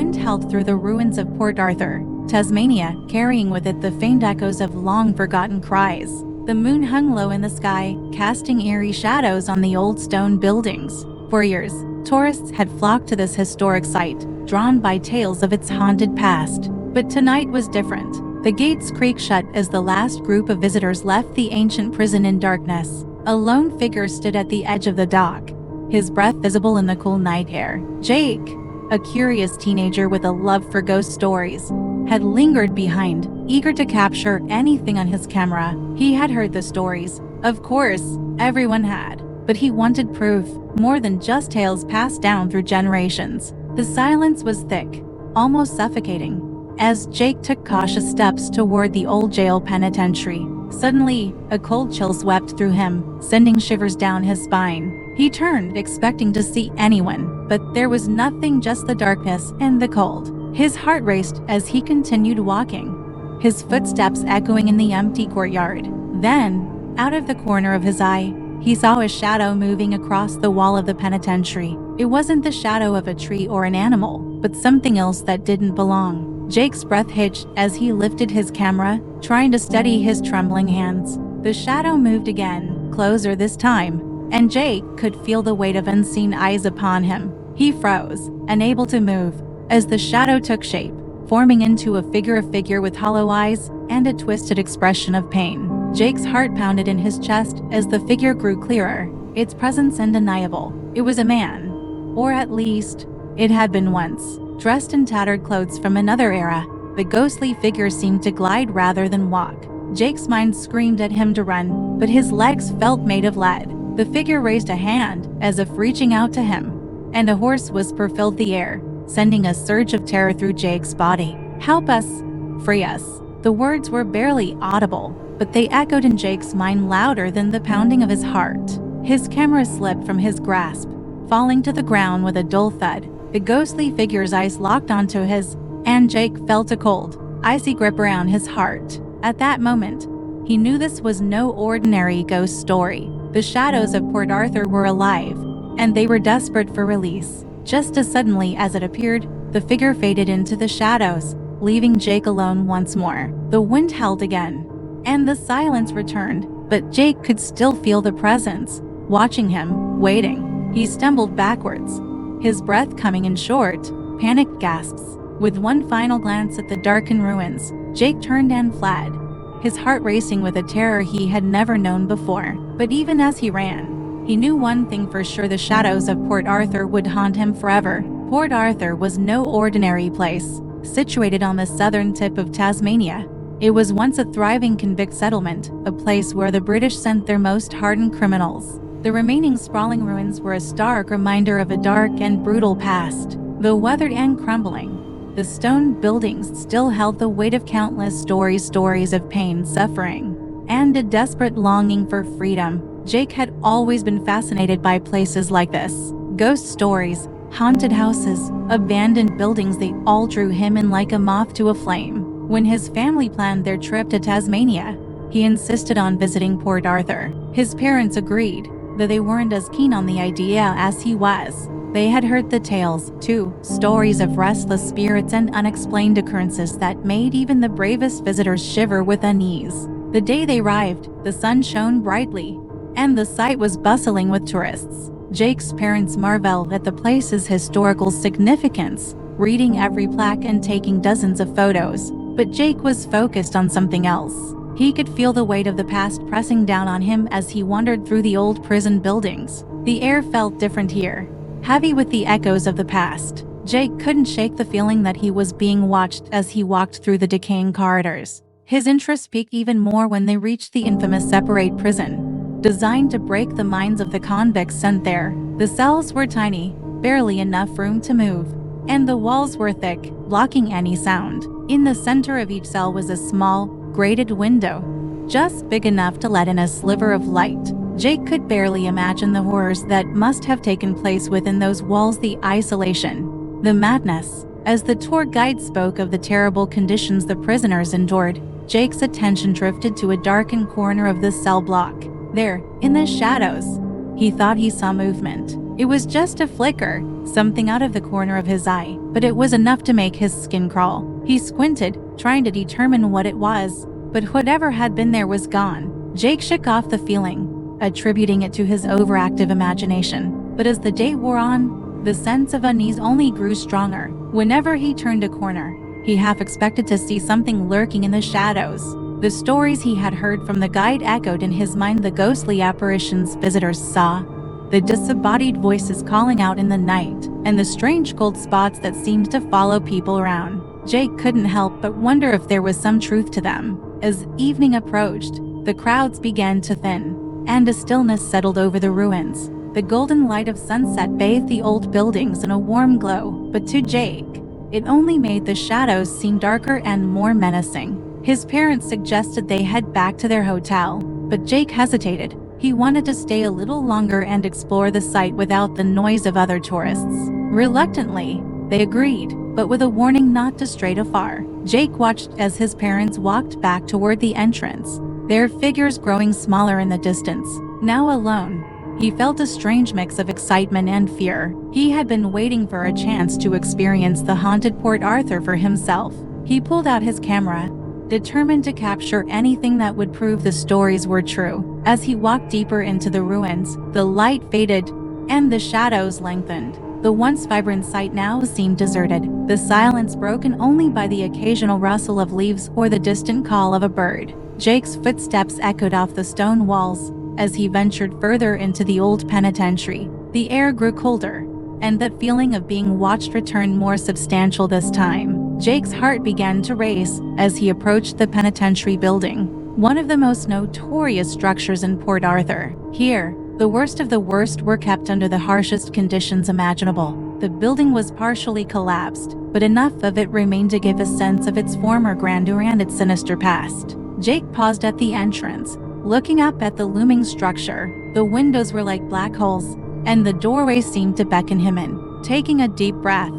wind howled through the ruins of Port Arthur, Tasmania, carrying with it the faint echoes of long-forgotten cries. The moon hung low in the sky, casting eerie shadows on the old stone buildings. For years, tourists had flocked to this historic site, drawn by tales of its haunted past. But tonight was different. The gates creaked shut as the last group of visitors left the ancient prison in darkness. A lone figure stood at the edge of the dock, his breath visible in the cool night air. Jake, a curious teenager with a love for ghost stories, had lingered behind, eager to capture anything on his camera. He had heard the stories. Of course, everyone had. But he wanted proof, more than just tales passed down through generations. The silence was thick, almost suffocating, as Jake took cautious steps toward the old jail penitentiary. Suddenly, a cold chill swept through him, sending shivers down his spine. He turned, expecting to see anyone, but there was nothing, just the darkness and the cold. His heart raced as he continued walking, his footsteps echoing in the empty courtyard. Then, out of the corner of his eye, he saw a shadow moving across the wall of the penitentiary. It wasn't the shadow of a tree or an animal, but something else that didn't belong. Jake's breath hitched as he lifted his camera, trying to steady his trembling hands. The shadow moved again, closer this time, and Jake could feel the weight of unseen eyes upon him. He froze, unable to move, as the shadow took shape, forming into a figure with hollow eyes and a twisted expression of pain. Jake's heart pounded in his chest as the figure grew clearer, its presence undeniable. It was a man, or at least, it had been once. Dressed in tattered clothes from another era, the ghostly figure seemed to glide rather than walk. Jake's mind screamed at him to run, but his legs felt made of lead. The figure raised a hand, as if reaching out to him, and a hoarse whisper filled the air, sending a surge of terror through Jake's body. "Help us! Free us!" The words were barely audible, but they echoed in Jake's mind louder than the pounding of his heart. His camera slipped from his grasp, falling to the ground with a dull thud. The ghostly figure's eyes locked onto his, and Jake felt a cold, icy grip around his heart. At that moment, he knew this was no ordinary ghost story. The shadows of Port Arthur were alive, and they were desperate for release. Just as suddenly as it appeared, the figure faded into the shadows, leaving Jake alone once more. The wind howled again, and the silence returned, but Jake could still feel the presence, watching him, waiting. He stumbled backwards, his breath coming in short, panicked gasps. With one final glance at the darkened ruins, Jake turned and fled, his heart racing with a terror he had never known before. But even as he ran, he knew one thing for sure: the shadows of Port Arthur would haunt him forever. Port Arthur was no ordinary place. Situated on the southern tip of Tasmania, it was once a thriving convict settlement, a place where the British sent their most hardened criminals. The remaining sprawling ruins were a stark reminder of a dark and brutal past. Though weathered and crumbling, the stone buildings still held the weight of countless stories of pain, suffering, and a desperate longing for freedom. Jake had always been fascinated by places like this. Ghost stories, haunted houses, abandoned buildings, they all drew him in like a moth to a flame. When his family planned their trip to Tasmania, he insisted on visiting Port Arthur. His parents agreed, though they weren't as keen on the idea as he was. They had heard the tales, too, stories of restless spirits and unexplained occurrences that made even the bravest visitors shiver with unease. The day they arrived, the sun shone brightly, and the site was bustling with tourists. Jake's parents marveled at the place's historical significance, reading every plaque and taking dozens of photos. But Jake was focused on something else. He could feel the weight of the past pressing down on him as he wandered through the old prison buildings. The air felt different here, heavy with the echoes of the past. Jake couldn't shake the feeling that he was being watched as he walked through the decaying corridors. His interest peaked even more when they reached the infamous separate prison, designed to break the minds of the convicts sent there. The cells were tiny, barely enough room to move, and the walls were thick, blocking any sound. In the center of each cell was a small, grated window, just big enough to let in a sliver of light. Jake could barely imagine the horrors that must have taken place within those walls, the isolation, the madness. As the tour guide spoke of the terrible conditions the prisoners endured, Jake's attention drifted to a darkened corner of the cell block. There, in the shadows, he thought he saw movement. It was just a flicker, something out of the corner of his eye, but it was enough to make his skin crawl. He squinted, trying to determine what it was, but whatever had been there was gone. Jake shook off the feeling, attributing it to his overactive imagination. But as the day wore on, the sense of unease only grew stronger. Whenever he turned a corner, he half expected to see something lurking in the shadows. The stories he had heard from the guide echoed in his mind, the ghostly apparitions visitors saw, the disembodied voices calling out in the night, and the strange cold spots that seemed to follow people around. Jake couldn't help but wonder if there was some truth to them. As evening approached, the crowds began to thin, and a stillness settled over the ruins. The golden light of sunset bathed the old buildings in a warm glow, but to Jake, it only made the shadows seem darker and more menacing. His parents suggested they head back to their hotel, but Jake hesitated. He wanted to stay a little longer and explore the site without the noise of other tourists. Reluctantly, they agreed, but with a warning not to stray too far. Jake watched as his parents walked back toward the entrance, their figures growing smaller in the distance. Now alone, he felt a strange mix of excitement and fear. He had been waiting for a chance to experience the haunted Port Arthur for himself. He pulled out his camera, determined to capture anything that would prove the stories were true. As he walked deeper into the ruins, the light faded, and the shadows lengthened. The once vibrant site now seemed deserted, the silence broken only by the occasional rustle of leaves or the distant call of a bird. Jake's footsteps echoed off the stone walls as he ventured further into the old penitentiary. The air grew colder, and that feeling of being watched returned more substantial this time. Jake's heart began to race as he approached the penitentiary building, one of the most notorious structures in Port Arthur. Here, the worst of the worst were kept under the harshest conditions imaginable. The building was partially collapsed, but enough of it remained to give a sense of its former grandeur and its sinister past. Jake paused at the entrance, looking up at the looming structure. The windows were like black holes, and the doorway seemed to beckon him in. Taking a deep breath,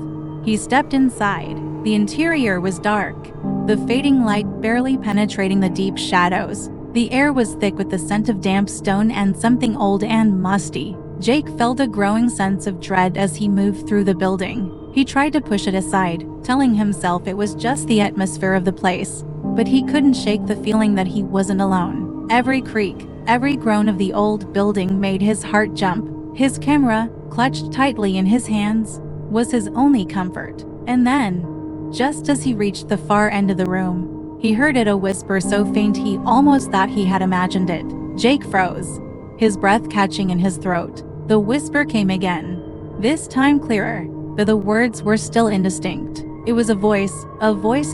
he stepped inside. The interior was dark, the fading light barely penetrating the deep shadows. The air was thick with the scent of damp stone and something old and musty. Jake felt a growing sense of dread as he moved through the building. He tried to push it aside, telling himself it was just the atmosphere of the place, but he couldn't shake the feeling that he wasn't alone. Every creak, every groan of the old building made his heart jump. His camera, clutched tightly in his hands, was his only comfort. And then, just as he reached the far end of the room, he heard it, a whisper so faint he almost thought he had imagined it. Jake froze, his breath catching in his throat. The whisper came again, this time clearer, but the words were still indistinct. It was a voice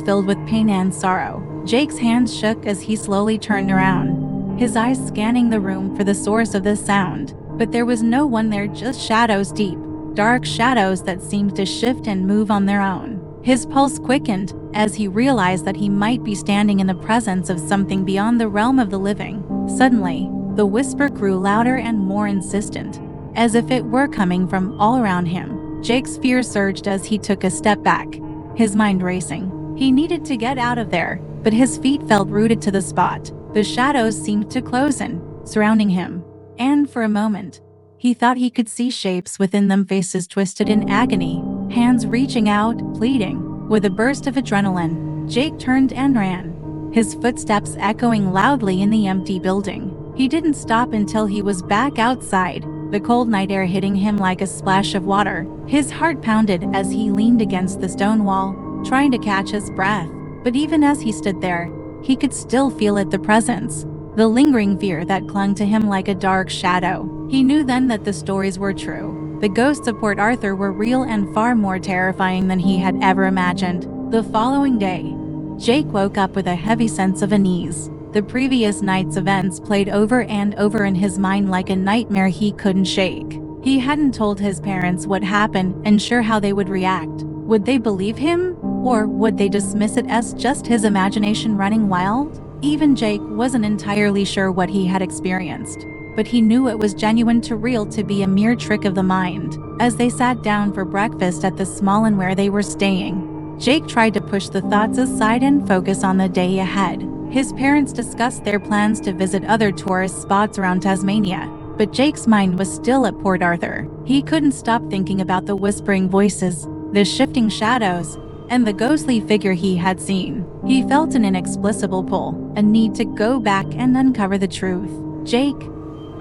filled with pain and sorrow. Jake's hands shook as he slowly turned around, his eyes scanning the room for the source of the sound. But there was no one there, just shadows, deep, dark shadows that seemed to shift and move on their own. His pulse quickened as he realized that he might be standing in the presence of something beyond the realm of the living. Suddenly, the whisper grew louder and more insistent, as if it were coming from all around him. Jake's fear surged as he took a step back, his mind racing. He needed to get out of there, but his feet felt rooted to the spot. The shadows seemed to close in, surrounding him, and for a moment, he thought he could see shapes within them, faces twisted in agony, hands reaching out, pleading. With a burst of adrenaline, Jake turned and ran, his footsteps echoing loudly in the empty building. He didn't stop until he was back outside, the cold night air hitting him like a splash of water. His heart pounded as he leaned against the stone wall, trying to catch his breath. But even as he stood there, he could still feel it, the presence, the lingering fear that clung to him like a dark shadow. He knew then that the stories were true. The ghosts of Port Arthur were real and far more terrifying than he had ever imagined. The following day, Jake woke up with a heavy sense of unease. The previous night's events played over and over in his mind like a nightmare he couldn't shake. He hadn't told his parents what happened, unsure how they would react. Would they believe him, or would they dismiss it as just his imagination running wild? Even Jake wasn't entirely sure what he had experienced, but he knew it was genuine, too real to be a mere trick of the mind. As they sat down for breakfast at the small inn where they were staying, Jake tried to push the thoughts aside and focus on the day ahead. His parents discussed their plans to visit other tourist spots around Tasmania, but Jake's mind was still at Port Arthur. He couldn't stop thinking about the whispering voices, the shifting shadows, and the ghostly figure he had seen. He felt an inexplicable pull, a need to go back and uncover the truth. "Jake,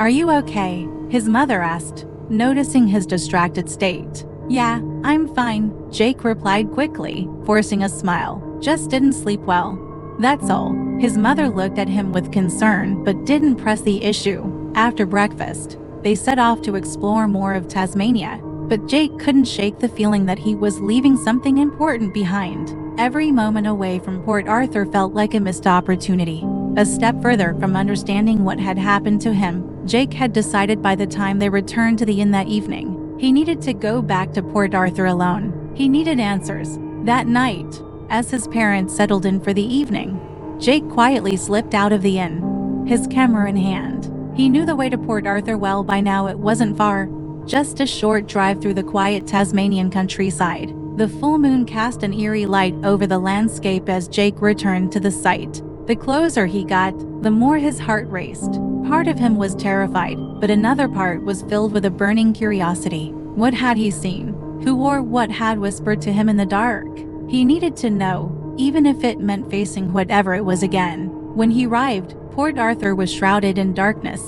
are you okay?" his mother asked, noticing his distracted state. "Yeah, I'm fine," Jake replied quickly, forcing a smile. "Just didn't sleep well. That's all." His mother looked at him with concern but didn't press the issue. After breakfast, they set off to explore more of Tasmania, but Jake couldn't shake the feeling that he was leaving something important behind. Every moment away from Port Arthur felt like a missed opportunity. A step further from understanding what had happened to him, Jake had decided by the time they returned to the inn that evening, he needed to go back to Port Arthur alone. He needed answers. That night, as his parents settled in for the evening, Jake quietly slipped out of the inn, his camera in hand. He knew the way to Port Arthur well by now. It wasn't far, just a short drive through the quiet Tasmanian countryside. The full moon cast an eerie light over the landscape as Jake returned to the site. The closer he got, the more his heart raced. Part of him was terrified, but another part was filled with a burning curiosity. What had he seen? Who or what had whispered to him in the dark? He needed to know, even if it meant facing whatever it was again. When he arrived, Port Arthur was shrouded in darkness,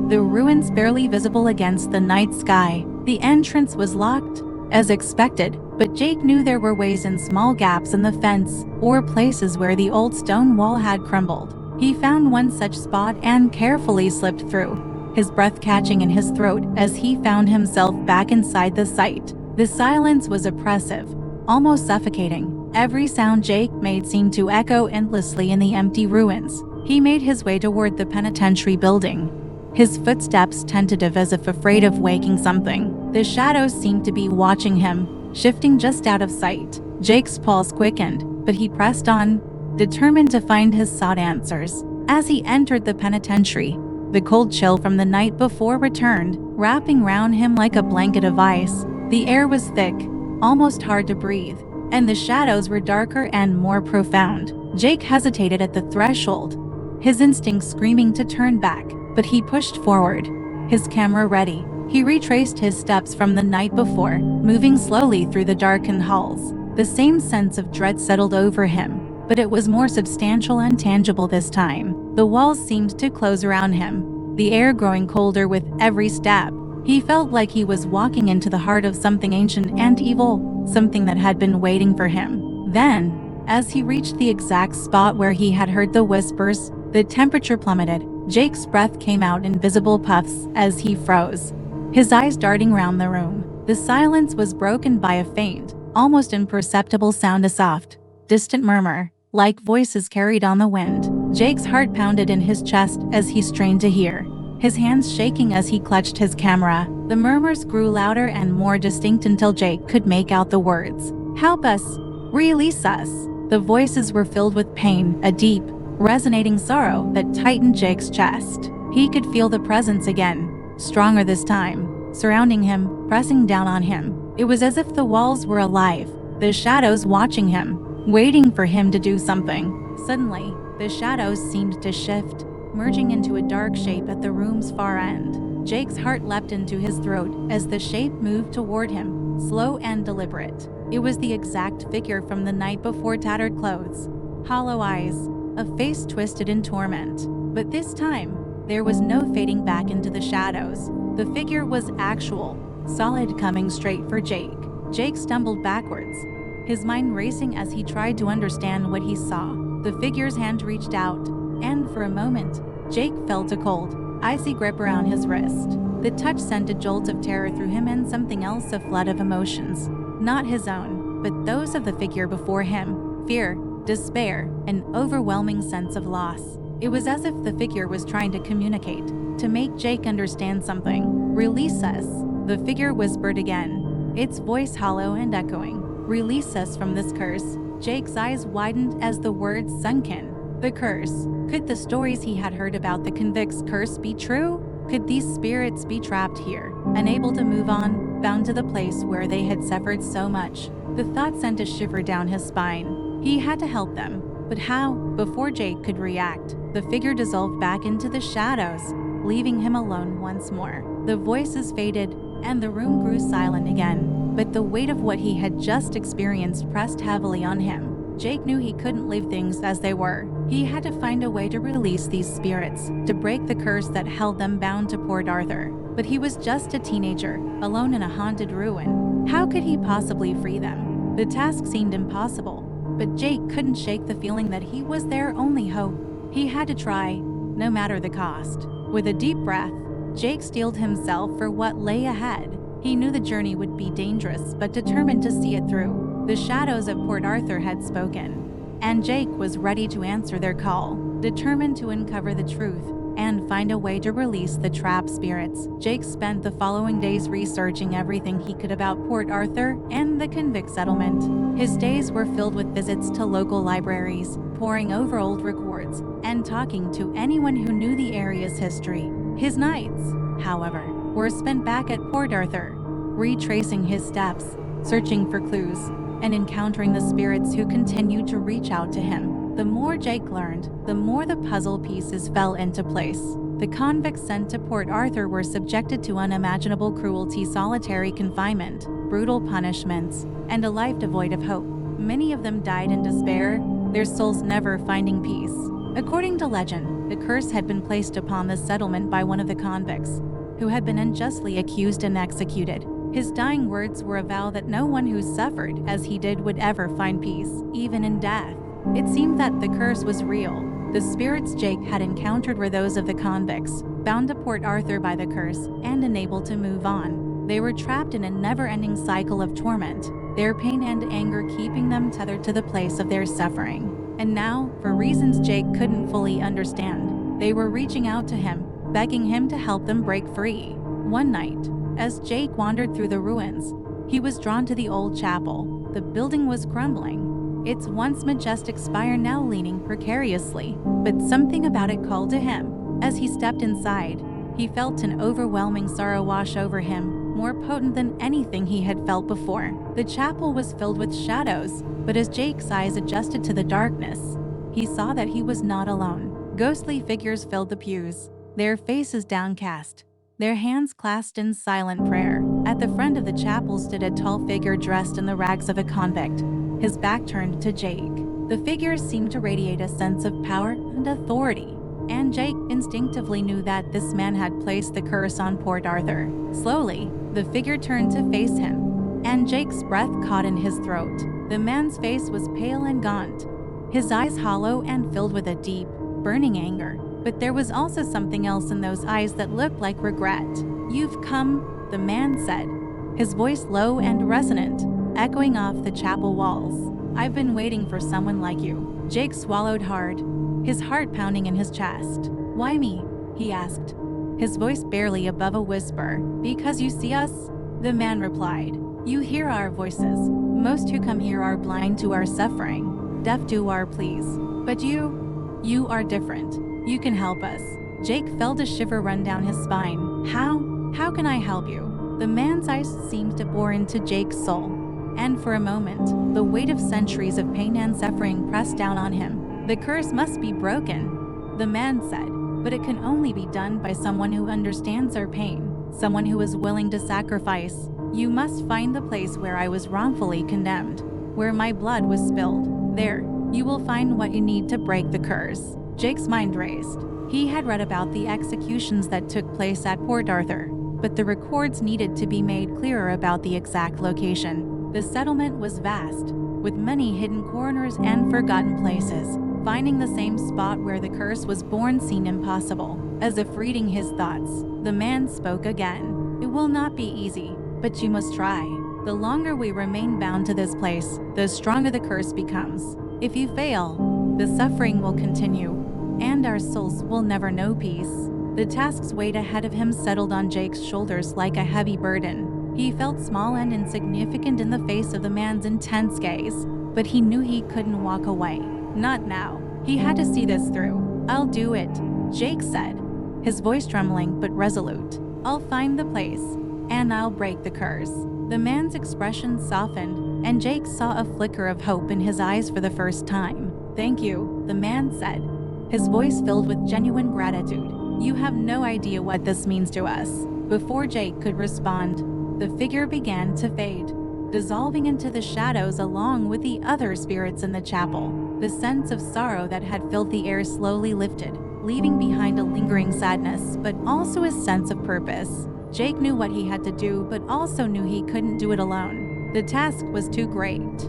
the ruins barely visible against the night sky. The entrance was locked, as expected, but Jake knew there were ways and small gaps in the fence, or places where the old stone wall had crumbled. He found one such spot and carefully slipped through, his breath catching in his throat as he found himself back inside the site. The silence was oppressive, almost suffocating. Every sound Jake made seemed to echo endlessly in the empty ruins. He made his way toward the penitentiary building, his footsteps tentative as if afraid of waking something. The shadows seemed to be watching him, shifting just out of sight. Jake's pulse quickened, but he pressed on, determined to find his sought answers. As he entered the penitentiary, the cold chill from the night before returned, wrapping round him like a blanket of ice. The air was thick, almost hard to breathe, and the shadows were darker and more profound. Jake hesitated at the threshold, his instincts screaming to turn back, but he pushed forward, his camera ready. He retraced his steps from the night before, moving slowly through the darkened halls. The same sense of dread settled over him, but it was more substantial and tangible this time. The walls seemed to close around him, the air growing colder with every step. He felt like he was walking into the heart of something ancient and evil, something that had been waiting for him. Then, as he reached the exact spot where he had heard the whispers, the temperature plummeted. Jake's breath came out in visible puffs as he froze, his eyes darting round the room. The silence was broken by a faint, almost imperceptible sound, a soft, distant murmur, like voices carried on the wind. Jake's heart pounded in his chest as he strained to hear, his hands shaking as he clutched his camera. The murmurs grew louder and more distinct until Jake could make out the words, "Help us! Release us!" The voices were filled with pain, a deep, resonating sorrow that tightened Jake's chest. He could feel the presence again, stronger this time, surrounding him, pressing down on him. It was as if the walls were alive, the shadows watching him, waiting for him to do something. Suddenly, the shadows seemed to shift, merging into a dark shape at the room's far end. Jake's heart leapt into his throat as the shape moved toward him, slow and deliberate. It was the exact figure from the night before, tattered clothes, hollow eyes, a face twisted in torment. But this time, there was no fading back into the shadows. The figure was actual, solid, coming straight for Jake. Jake stumbled backwards, his mind racing as he tried to understand what he saw. The figure's hand reached out, and for a moment, Jake felt a cold, icy grip around his wrist. The touch sent a jolt of terror through him and something else, a flood of emotions. Not his own, but those of the figure before him. Fear, despair, an overwhelming sense of loss. It was as if the figure was trying to communicate, to make Jake understand something. "Release us," the figure whispered again, its voice hollow and echoing. "Release us from this curse." Jake's eyes widened as the words sunk in. The curse. Could the stories he had heard about the Convict's curse be true? Could these spirits be trapped here, unable to move on, bound to the place where they had suffered so much? The thought sent a shiver down his spine. He had to help them, but how? Before Jake could react, the figure dissolved back into the shadows, leaving him alone once more. The voices faded, and the room grew silent again, but the weight of what he had just experienced pressed heavily on him. Jake knew he couldn't leave things as they were. He had to find a way to release these spirits, to break the curse that held them bound to Port Arthur. But he was just a teenager, alone in a haunted ruin. How could he possibly free them? The task seemed impossible, but Jake couldn't shake the feeling that he was their only hope. He had to try, no matter the cost. With a deep breath, Jake steeled himself for what lay ahead. He knew the journey would be dangerous, but determined to see it through. The shadows of Port Arthur had spoken, and Jake was ready to answer their call, determined to uncover the truth and find a way to release the trapped spirits. Jake spent the following days researching everything he could about Port Arthur and the Convict settlement. His days were filled with visits to local libraries, poring over old records, and talking to anyone who knew the area's history. His nights, however, were spent back at Port Arthur, retracing his steps, searching for clues, and encountering the spirits who continued to reach out to him. The more Jake learned, the more the puzzle pieces fell into place. The convicts sent to Port Arthur were subjected to unimaginable cruelty, solitary confinement, brutal punishments, and a life devoid of hope. Many of them died in despair, their souls never finding peace. According to legend, the curse had been placed upon the settlement by one of the convicts, who had been unjustly accused and executed. His dying words were a vow that no one who suffered as he did would ever find peace, even in death. It seemed that the curse was real. The spirits Jake had encountered were those of the convicts, bound to Port Arthur by the curse and unable to move on. They were trapped in a never-ending cycle of torment, their pain and anger keeping them tethered to the place of their suffering. And now, for reasons Jake couldn't fully understand, they were reaching out to him, begging him to help them break free. One night, as Jake wandered through the ruins, he was drawn to the old chapel. The building was crumbling, its once majestic spire now leaning precariously, but something about it called to him. As he stepped inside, he felt an overwhelming sorrow wash over him, more potent than anything he had felt before. The chapel was filled with shadows, but as Jake's eyes adjusted to the darkness, he saw that he was not alone. Ghostly figures filled the pews, their faces downcast, their hands clasped in silent prayer. At the front of the chapel stood a tall figure dressed in the rags of a convict, his back turned to Jake. The figure seemed to radiate a sense of power and authority, and Jake instinctively knew that this man had placed the curse on Port Arthur. Slowly, the figure turned to face him, and Jake's breath caught in his throat. The man's face was pale and gaunt, his eyes hollow and filled with a deep, burning anger. But there was also something else in those eyes that looked like regret. "You've come," the man said, his voice low and resonant, echoing off the chapel walls. "I've been waiting for someone like you." Jake swallowed hard, his heart pounding in his chest. "Why me?" he asked, his voice barely above a whisper. "Because you see us," the man replied. "You hear our voices. Most who come here are blind to our suffering, deaf to our pleas. But you are different. You can help us." Jake felt a shiver run down his spine. How can I help you?" The man's eyes seemed to bore into Jake's soul, and for a moment, the weight of centuries of pain and suffering pressed down on him. "The curse must be broken," the man said, "but it can only be done by someone who understands our pain, someone who is willing to sacrifice. You must find the place where I was wrongfully condemned, where my blood was spilled. There, you will find what you need to break the curse." Jake's mind raced. He had read about the executions that took place at Port Arthur, but the records needed to be made clearer about the exact location. The settlement was vast, with many hidden corners and forgotten places. Finding the same spot where the curse was born seemed impossible. As if reading his thoughts, the man spoke again. "It will not be easy, but you must try. The longer we remain bound to this place, the stronger the curse becomes. If you fail, the suffering will continue, and our souls will never know peace." The task's weight ahead of him settled on Jake's shoulders like a heavy burden. He felt small and insignificant in the face of the man's intense gaze, but he knew he couldn't walk away. Not now. He had to see this through. "I'll do it," Jake said, his voice trembling but resolute. "I'll find the place, and I'll break the curse." The man's expression softened, and Jake saw a flicker of hope in his eyes for the first time. "Thank you," the man said, his voice filled with genuine gratitude. "You have no idea what this means to us." Before Jake could respond, the figure began to fade, dissolving into the shadows along with the other spirits in the chapel. The sense of sorrow that had filled the air slowly lifted, leaving behind a lingering sadness, but also a sense of purpose. Jake knew what he had to do, but also knew he couldn't do it alone. The task was too great,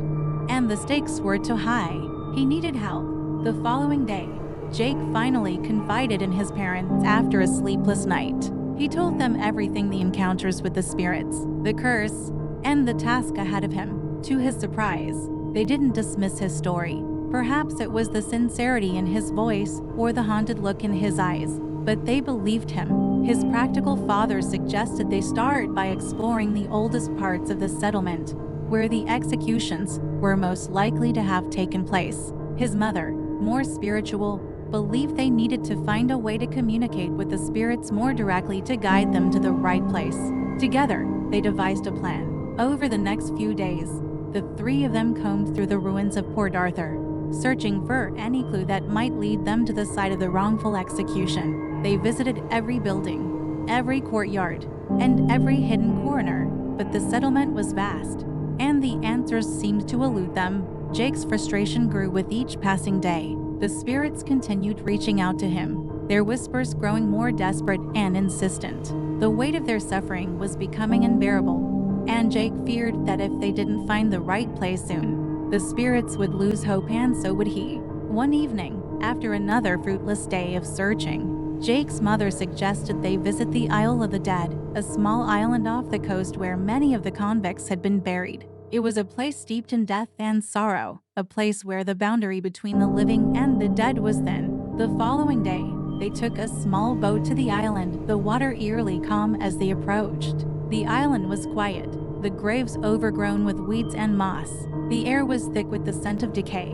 and the stakes were too high. He needed help. The following day, Jake finally confided in his parents after a sleepless night. He told them everything: the encounters with the spirits, the curse, and the task ahead of him. To his surprise, they didn't dismiss his story. Perhaps it was the sincerity in his voice or the haunted look in his eyes, but they believed him. His practical father suggested they start by exploring the oldest parts of the settlement, where the executions were most likely to have taken place. His mother, more spiritual, believed they needed to find a way to communicate with the spirits more directly to guide them to the right place. Together, they devised a plan. Over the next few days, the three of them combed through the ruins of Port Arthur, searching for any clue that might lead them to the site of the wrongful execution. They visited every building, every courtyard, and every hidden corner, but the settlement was vast, and the answers seemed to elude them. Jake's frustration grew with each passing day. The spirits continued reaching out to him, their whispers growing more desperate and insistent. The weight of their suffering was becoming unbearable, and Jake feared that if they didn't find the right place soon, the spirits would lose hope, and so would he. One evening, after another fruitless day of searching, Jake's mother suggested they visit the Isle of the Dead, a small island off the coast where many of the convicts had been buried. It was a place steeped in death and sorrow, a place where the boundary between the living and the dead was thin. The following day, they took a small boat to the island, the water eerily calm as they approached. The island was quiet, the graves overgrown with weeds and moss. The air was thick with the scent of decay,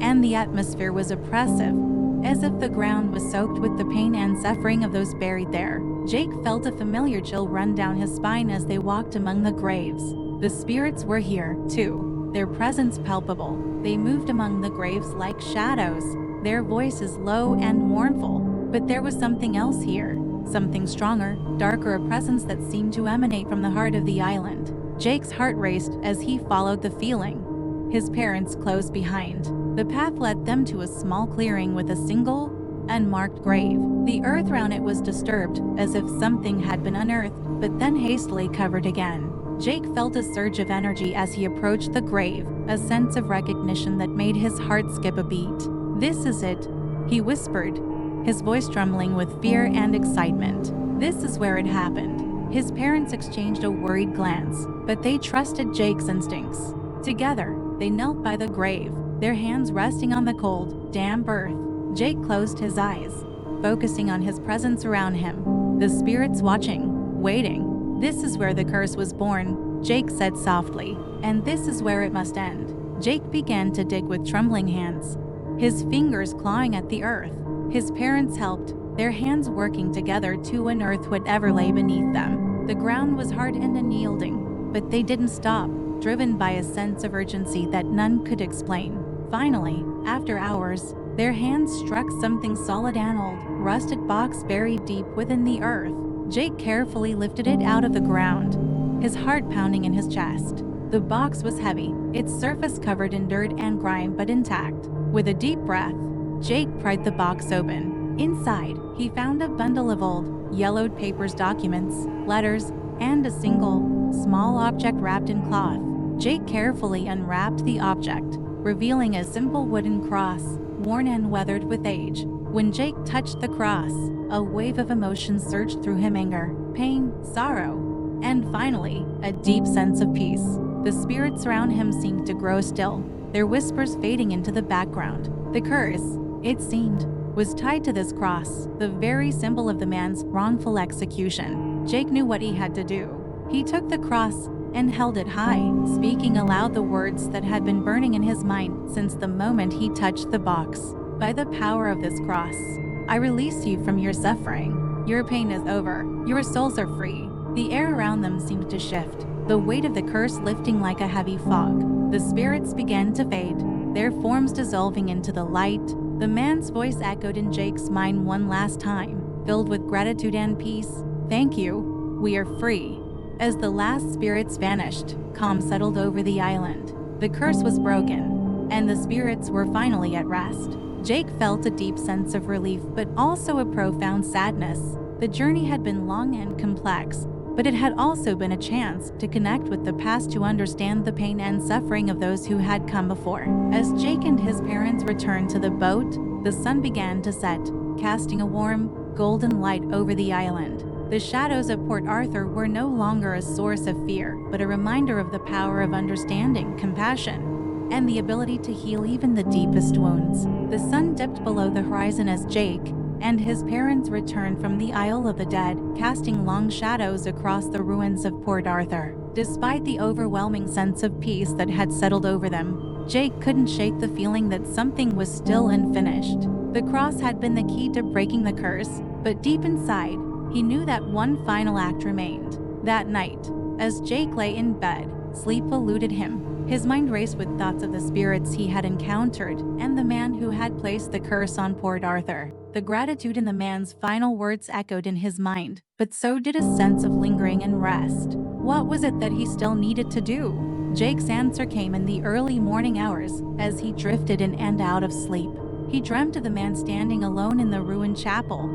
and the atmosphere was oppressive, as if the ground was soaked with the pain and suffering of those buried there. Jake felt a familiar chill run down his spine as they walked among the graves. The spirits were here, too, their presence palpable. They moved among the graves like shadows, their voices low and mournful. But there was something else here, something stronger, darker, a presence that seemed to emanate from the heart of the island. Jake's heart raced as he followed the feeling. His parents close behind. The path led them to a small clearing with a single, unmarked grave. The earth around it was disturbed, as if something had been unearthed, but then hastily covered again. Jake felt a surge of energy as he approached the grave, a sense of recognition that made his heart skip a beat. "This is it," he whispered, his voice trembling with fear and excitement. "This is where it happened." His parents exchanged a worried glance, but they trusted Jake's instincts. Together, they knelt by the grave, their hands resting on the cold, damp earth. Jake closed his eyes, focusing on his presence around him, the spirits watching, waiting. "This is where the curse was born," Jake said softly, "and this is where it must end." Jake began to dig with trembling hands, his fingers clawing at the earth. His parents helped, their hands working together to unearth whatever lay beneath them. The ground was hard and unyielding, but they didn't stop, driven by a sense of urgency that none could explain. Finally, after hours, their hands struck something solid, an old, rusted box buried deep within the earth. Jake carefully lifted it out of the ground, his heart pounding in his chest. The box was heavy, its surface covered in dirt and grime but intact. With a deep breath, Jake pried the box open. Inside, he found a bundle of old, yellowed papers, documents, letters, and a single, small object wrapped in cloth. Jake carefully unwrapped the object, revealing a simple wooden cross, worn and weathered with age. When Jake touched the cross, a wave of emotion surged through him: anger, pain, sorrow, and finally, a deep sense of peace. The spirits around him seemed to grow still, their whispers fading into the background. The curse, it seemed, was tied to this cross, the very symbol of the man's wrongful execution. Jake knew what he had to do. He took the cross and held it high, speaking aloud the words that had been burning in his mind since the moment he touched the box. "By the power of this cross, I release you from your suffering. Your pain is over. Your souls are free." The air around them seemed to shift, the weight of the curse lifting like a heavy fog. The spirits began to fade, their forms dissolving into the light. The man's voice echoed in Jake's mind one last time, filled with gratitude and peace. "Thank you. We are free." As the last spirits vanished, calm settled over the island. The curse was broken, and the spirits were finally at rest. Jake felt a deep sense of relief, but also a profound sadness. The journey had been long and complex, but it had also been a chance to connect with the past, to understand the pain and suffering of those who had come before. As Jake and his parents returned to the boat, the sun began to set, casting a warm, golden light over the island. The shadows of Port Arthur were no longer a source of fear, but a reminder of the power of understanding, compassion, and the ability to heal even the deepest wounds. The sun dipped below the horizon as Jake and his parents returned from the Isle of the Dead, casting long shadows across the ruins of Port Arthur. Despite the overwhelming sense of peace that had settled over them, Jake couldn't shake the feeling that something was still unfinished. The cross had been the key to breaking the curse, but deep inside, he knew that one final act remained. That night, as Jake lay in bed, sleep eluded him. His mind raced with thoughts of the spirits he had encountered and the man who had placed the curse on Port Arthur. The gratitude in the man's final words echoed in his mind, but so did a sense of lingering unrest. What was it that he still needed to do? Jake's answer came in the early morning hours as he drifted in and out of sleep. He dreamt of the man standing alone in the ruined chapel,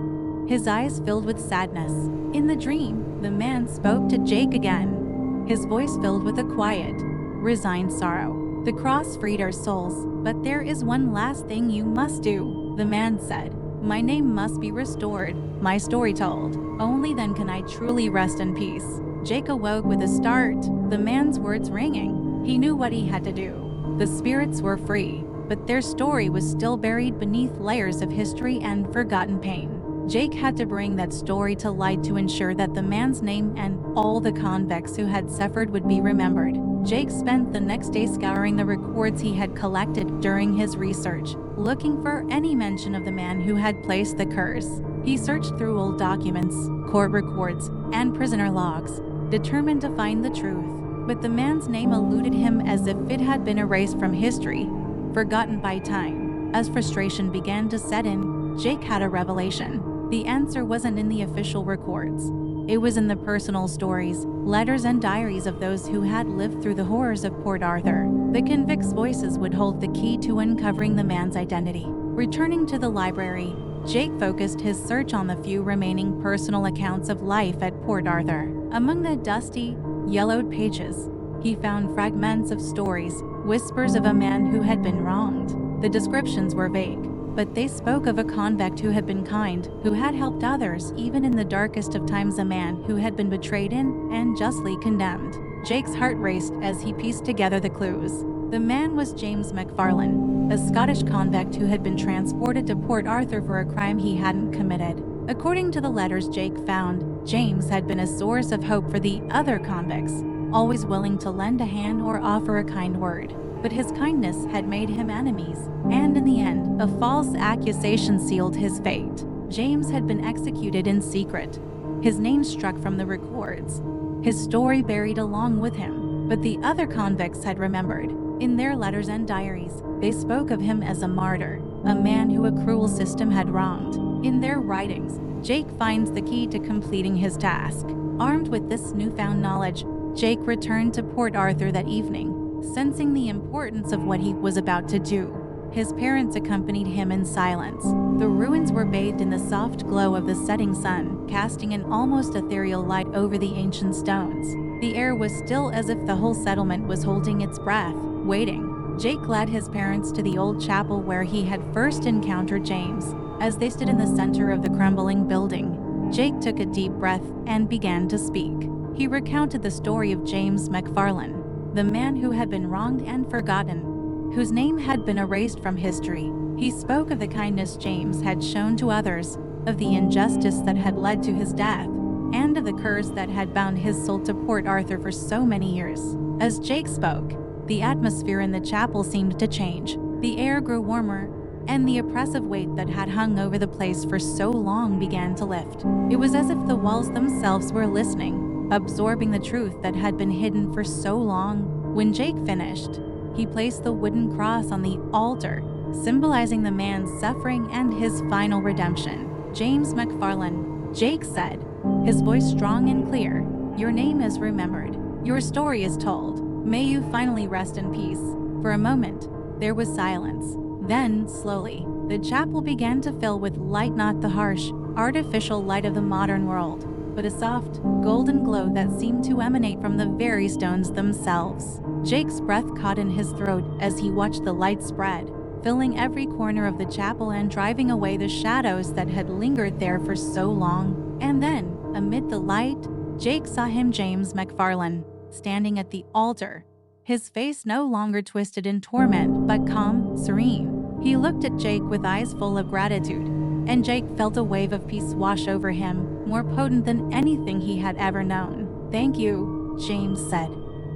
his eyes filled with sadness. In the dream, the man spoke to Jake again, his voice filled with a quiet, resigned sorrow. "The cross freed our souls, but there is one last thing you must do," the man said. "My name must be restored, my story told. Only then can I truly rest in peace." Jake awoke with a start, the man's words ringing. He knew what he had to do. The spirits were free, but their story was still buried beneath layers of history and forgotten pain. Jake had to bring that story to light to ensure that the man's name and all the convicts who had suffered would be remembered. Jake spent the next day scouring the records he had collected during his research, looking for any mention of the man who had placed the curse. He searched through old documents, court records, and prisoner logs, determined to find the truth. But the man's name eluded him as if it had been erased from history, forgotten by time. As frustration began to set in, Jake had a revelation. The answer wasn't in the official records. It was in the personal stories, letters and diaries of those who had lived through the horrors of Port Arthur. The convicts' voices would hold the key to uncovering the man's identity. Returning to the library, Jake focused his search on the few remaining personal accounts of life at Port Arthur. Among the dusty, yellowed pages, he found fragments of stories, whispers of a man who had been wronged. The descriptions were vague, but they spoke of a convict who had been kind, who had helped others even in the darkest of times, a man who had been betrayed and justly condemned. Jake's heart raced as he pieced together the clues. The man was James McFarlane, a Scottish convict who had been transported to Port Arthur for a crime he hadn't committed. According to the letters Jake found, James had been a source of hope for the other convicts, always willing to lend a hand or offer a kind word. But his kindness had made him enemies, and in the end, a false accusation sealed his fate. James had been executed in secret, his name struck from the records, his story buried along with him. But the other convicts had remembered. In their letters and diaries, they spoke of him as a martyr, a man who a cruel system had wronged. In their writings, Jake finds the key to completing his task. Armed with this newfound knowledge, Jake returned to Port Arthur that evening, sensing the importance of what he was about to do. His parents accompanied him in silence. The ruins were bathed in the soft glow of the setting sun, casting an almost ethereal light over the ancient stones. The air was still, as if the whole settlement was holding its breath, waiting. Jake led his parents to the old chapel where he had first encountered James. As they stood in the center of the crumbling building, Jake took a deep breath and began to speak. He recounted the story of James McFarlane, the man who had been wronged and forgotten, whose name had been erased from history. He spoke of the kindness James had shown to others, of the injustice that had led to his death, and of the curse that had bound his soul to Port Arthur for so many years. As Jake spoke, the atmosphere in the chapel seemed to change. The air grew warmer, and the oppressive weight that had hung over the place for so long began to lift. It was as if the walls themselves were listening, absorbing the truth that had been hidden for so long. When Jake finished, he placed the wooden cross on the altar, symbolizing the man's suffering and his final redemption. James McFarlane, Jake said, his voice strong and clear. Your name is remembered. Your story is told. May you finally rest in peace. For a moment, there was silence. Then, slowly, the chapel began to fill with light, not the harsh, artificial light of the modern world, but a soft, golden glow that seemed to emanate from the very stones themselves. Jake's breath caught in his throat as he watched the light spread, filling every corner of the chapel and driving away the shadows that had lingered there for so long. And then, amid the light, Jake saw him, James McFarlane, standing at the altar, his face no longer twisted in torment but calm, serene. He looked at Jake with eyes full of gratitude, and Jake felt a wave of peace wash over him, more potent than anything he had ever known. Thank you, James said,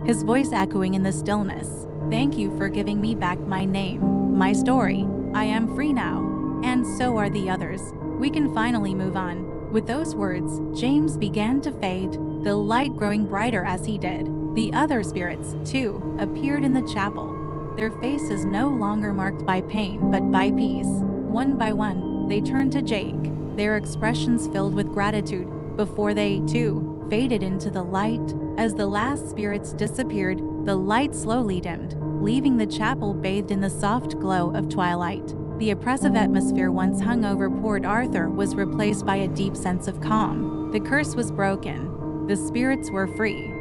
his voice echoing in the stillness. Thank you for giving me back my name, my story. I am free now, and so are the others. We can finally move on. With those words, James began to fade, the light growing brighter as he did. The other spirits, too, appeared in the chapel, their faces no longer marked by pain but by peace. One by one, they turned to Jake, their expressions filled with gratitude, before they, too, faded into the light. As the last spirits disappeared, the light slowly dimmed, leaving the chapel bathed in the soft glow of twilight. The oppressive atmosphere once hung over Port Arthur was replaced by a deep sense of calm. The curse was broken, the spirits were free,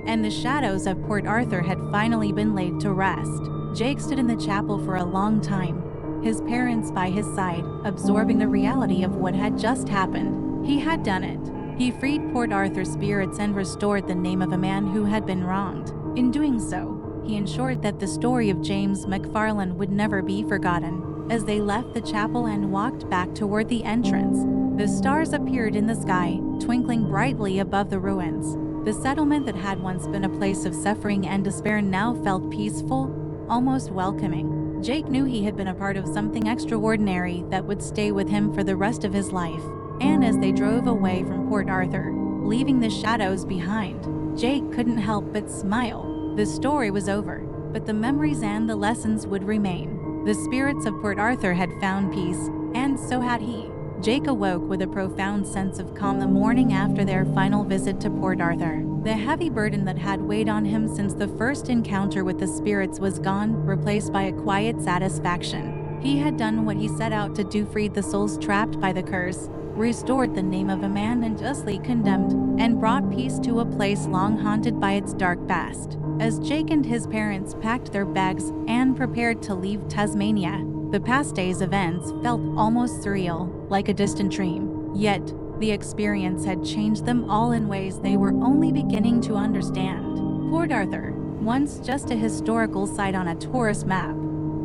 and the shadows of Port Arthur had finally been laid to rest. Jake stood in the chapel for a long time, his parents by his side, absorbing the reality of what had just happened. He had done it. He freed Port Arthur's spirits and restored the name of a man who had been wronged. In doing so, he ensured that the story of James McFarlane would never be forgotten. As they left the chapel and walked back toward the entrance, the stars appeared in the sky, twinkling brightly above the ruins. The settlement that had once been a place of suffering and despair now felt peaceful, almost welcoming. Jake knew he had been a part of something extraordinary that would stay with him for the rest of his life. And as they drove away from Port Arthur, leaving the shadows behind, Jake couldn't help but smile. The story was over, but the memories and the lessons would remain. The spirits of Port Arthur had found peace, and so had he. Jake awoke with a profound sense of calm the morning after their final visit to Port Arthur. The heavy burden that had weighed on him since the first encounter with the spirits was gone, replaced by a quiet satisfaction. He had done what he set out to do, freed the souls trapped by the curse, restored the name of a man unjustly condemned, and brought peace to a place long haunted by its dark past. As Jake and his parents packed their bags and prepared to leave Tasmania, the past day's events felt almost surreal, like a distant dream. Yet, the experience had changed them all in ways they were only beginning to understand. Port Arthur, once just a historical site on a tourist map,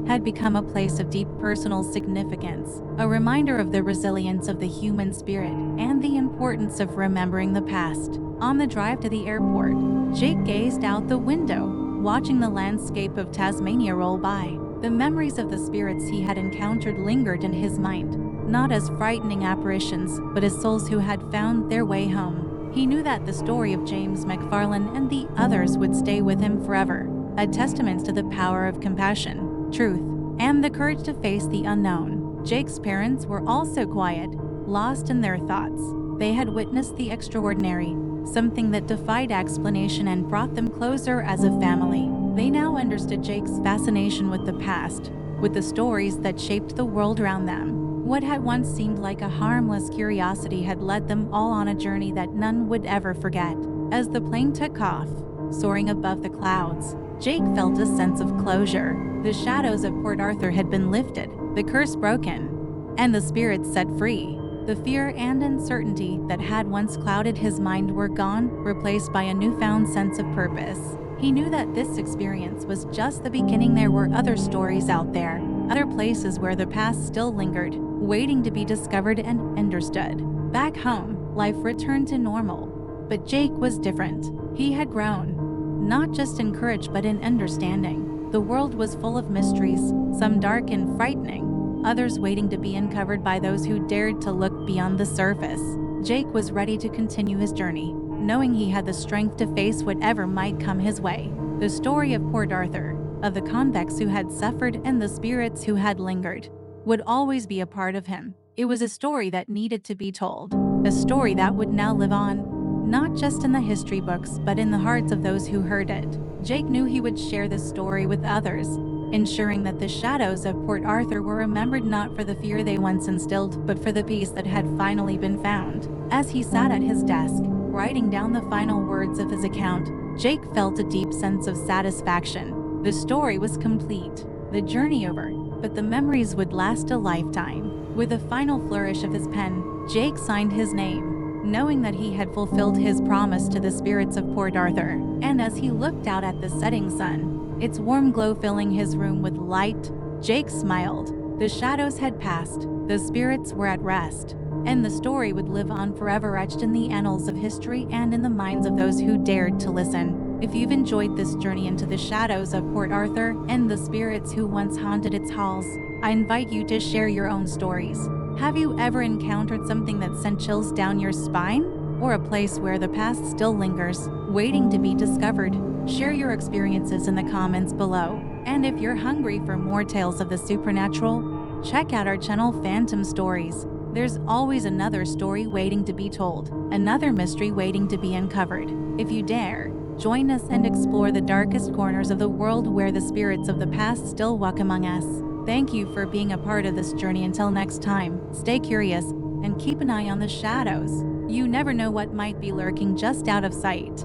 had become a place of deep personal significance, a reminder of the resilience of the human spirit and the importance of remembering the past. On the drive to the airport, Jake gazed out the window, watching the landscape of Tasmania roll by. The memories of the spirits he had encountered lingered in his mind, not as frightening apparitions, but as souls who had found their way home. He knew that the story of James McFarlane and the others would stay with him forever, a testament to the power of compassion, truth, and the courage to face the unknown. Jake's parents were also quiet, lost in their thoughts. They had witnessed the extraordinary, something that defied explanation and brought them closer as a family. They now understood Jake's fascination with the past, with the stories that shaped the world around them. What had once seemed like a harmless curiosity had led them all on a journey that none would ever forget. As the plane took off, soaring above the clouds, Jake felt a sense of closure. The shadows of Port Arthur had been lifted, the curse broken, and the spirits set free. The fear and uncertainty that had once clouded his mind were gone, replaced by a newfound sense of purpose. He knew that this experience was just the beginning. There were other stories out there, other places where the past still lingered, waiting to be discovered and understood. Back home, life returned to normal. But Jake was different. He had grown, not just in courage but in understanding. The world was full of mysteries, some dark and frightening, others waiting to be uncovered by those who dared to look beyond the surface. Jake was ready to continue his journey, knowing he had the strength to face whatever might come his way. The story of Port Arthur, of the convicts who had suffered and the spirits who had lingered, would always be a part of him. It was a story that needed to be told, a story that would now live on, not just in the history books but in the hearts of those who heard it. Jake knew he would share this story with others, ensuring that the shadows of Port Arthur were remembered not for the fear they once instilled, but for the peace that had finally been found. As he sat at his desk, writing down the final words of his account, Jake felt a deep sense of satisfaction. The story was complete, the journey over, but the memories would last a lifetime. With a final flourish of his pen, Jake signed his name, knowing that he had fulfilled his promise to the spirits of Port Arthur. And as he looked out at the setting sun, its warm glow filling his room with light, Jake smiled. The shadows had passed, the spirits were at rest, and the story would live on forever, etched in the annals of history and in the minds of those who dared to listen. If you've enjoyed this journey into the shadows of Port Arthur and the spirits who once haunted its halls, I invite you to share your own stories. Have you ever encountered something that sent chills down your spine? Or a place where the past still lingers, waiting to be discovered? Share your experiences in the comments below. And if you're hungry for more tales of the supernatural, check out our channel Phantom Stories. There's always another story waiting to be told, another mystery waiting to be uncovered. If you dare, join us and explore the darkest corners of the world where the spirits of the past still walk among us. Thank you for being a part of this journey. Until next time, stay curious and keep an eye on the shadows. You never know what might be lurking just out of sight.